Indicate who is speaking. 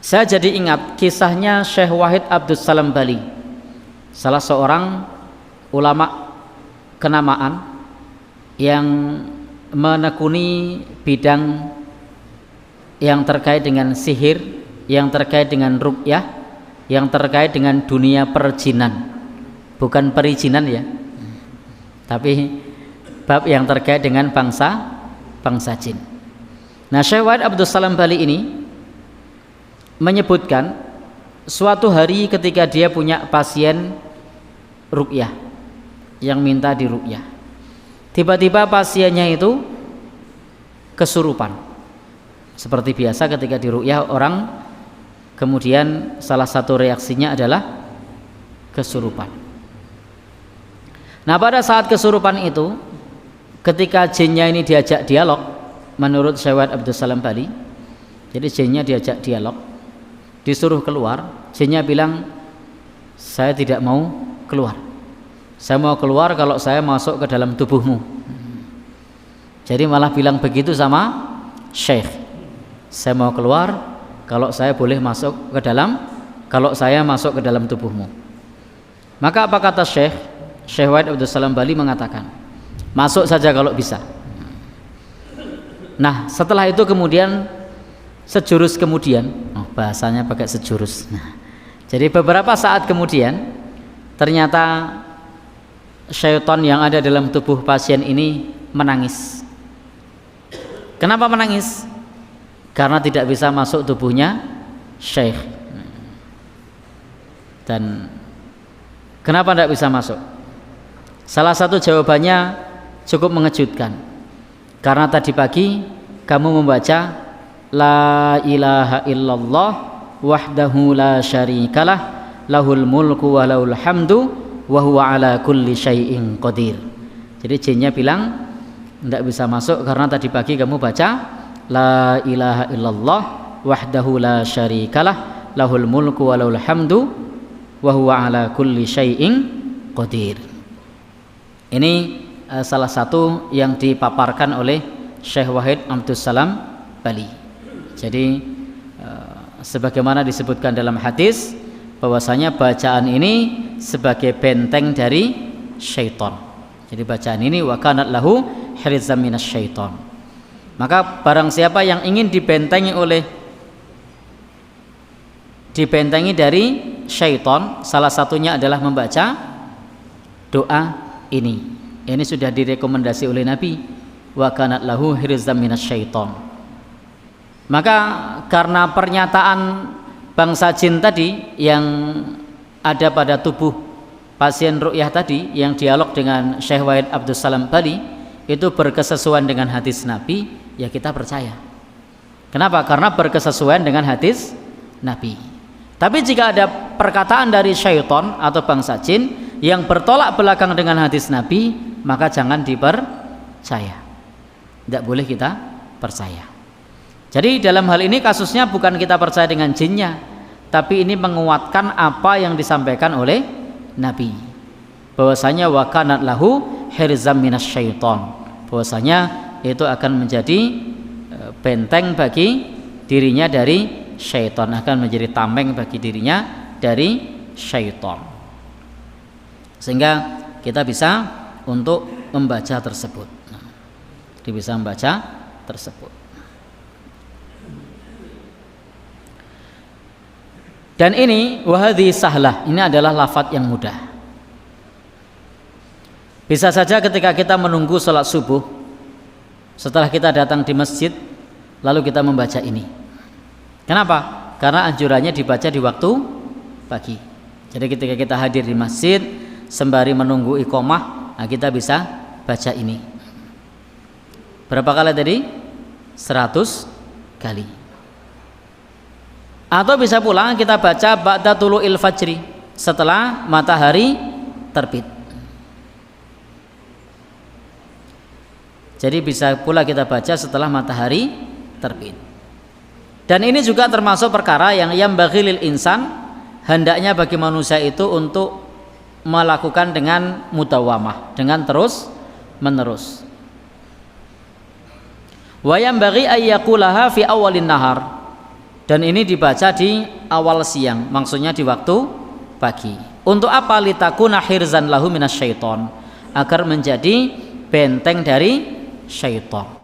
Speaker 1: Saya jadi ingat kisahnya Syekh Wahid Abdus Salam Bali, salah seorang ulama kenamaan yang menekuni bidang yang terkait dengan sihir, yang terkait dengan ruqyah, yang terkait dengan dunia perjinan, bukan perizinan ya, tapi bab yang terkait dengan bangsa jin. Nah, Syekh Wahid Abdus Salam Bali ini menyebutkan suatu hari ketika dia punya pasien ruqyah yang minta diruqyah, tiba-tiba pasiennya itu kesurupan. Seperti biasa ketika diruqyah orang, kemudian salah satu reaksinya adalah kesurupan. Nah, pada saat kesurupan itu, ketika jinnya ini diajak dialog, menurut Syekh Wahid Abdus Salam Bali, jadi jinnya diajak dialog, disuruh keluar, jinnya bilang, saya tidak mau keluar, saya mau keluar kalau saya masuk ke dalam tubuhmu. Jadi malah bilang begitu sama Syekh, saya mau keluar kalau saya boleh masuk ke dalam, kalau saya masuk ke dalam tubuhmu. Maka apa kata Syekh Wahid Abdus Salam Bali mengatakan, masuk saja kalau bisa. Nah, setelah itu kemudian sejurus kemudian, bahasanya pakai sejurus. Nah, jadi beberapa saat kemudian ternyata syaitan yang ada dalam tubuh pasien ini menangis. Kenapa menangis? Karena tidak bisa masuk tubuhnya Syekh. Dan kenapa tidak bisa masuk? Salah satu jawabannya cukup mengejutkan. Karena tadi pagi kamu membaca la ilaha illallah wahdahu la syarikalah lahul mulku wa lahul hamdu wa huwa ala kulli syai'in qadir. Jadi jinnya bilang tidak bisa masuk karena tadi pagi kamu baca la ilaha illallah wahdahu la syarikalah lahul mulku wa lahul hamdu wa huwa ala kulli syai'in qadir. Ini salah satu yang dipaparkan oleh Syekh Wahid Abdus Salam Bali. Jadi sebagaimana disebutkan dalam hadis bahwasanya bacaan ini sebagai benteng dari syaitan. Jadi bacaan ini wa kanat lahu hirzam minas syaitan. Maka barang siapa yang ingin dibentengi dari syaitan, salah satunya adalah membaca doa ini. Ini sudah direkomendasi oleh Nabi, wa kanat lahu hirzam minas syaitan. Maka karena pernyataan bangsa jin tadi yang ada pada tubuh pasien ruqyah tadi, yang dialog dengan Syekh Wahid Abdus Salam Bali, itu berkesesuaian dengan hadis Nabi, ya kita percaya. Kenapa? Karena berkesesuaian dengan hadis Nabi. Tapi jika ada perkataan dari syaitan atau bangsa jin yang bertolak belakang dengan hadis Nabi, maka jangan dipercaya, tidak boleh kita percaya. Jadi dalam hal ini kasusnya bukan kita percaya dengan jinnya, tapi ini menguatkan apa yang disampaikan oleh Nabi, bahwasanya wa kanat lahu hirzam minas syaitan, bahwasanya itu akan menjadi benteng bagi dirinya dari syaitan, akan menjadi tameng bagi dirinya dari syaitan, sehingga kita bisa untuk membaca tersebut. Kita bisa membaca tersebut. Dan ini wahadhi sahlah, ini adalah lafadz yang mudah. Bisa saja ketika kita menunggu sholat subuh, setelah kita datang di masjid, lalu kita membaca ini. Kenapa? Karena anjurannya dibaca di waktu pagi. Jadi ketika kita hadir di masjid sembari menunggu iqomah, nah kita bisa baca ini. Berapa kali tadi? 100 kali. Atau bisa pula kita baca ba'da tulu'il fajri, setelah matahari terbit. Jadi bisa pula kita baca setelah matahari terbit. Dan ini juga termasuk perkara yang yambaghi lil insan, hendaknya bagi manusia itu untuk melakukan dengan mudawamah, dengan terus menerus. Wa yambaghi ayyaqulaha fi awalin nahar, Dan ini dibaca di awal siang, maksudnya di waktu pagi. Untuk apa? Litakuna hirzan lahu minasyaiton, agar menjadi benteng dari syaitan.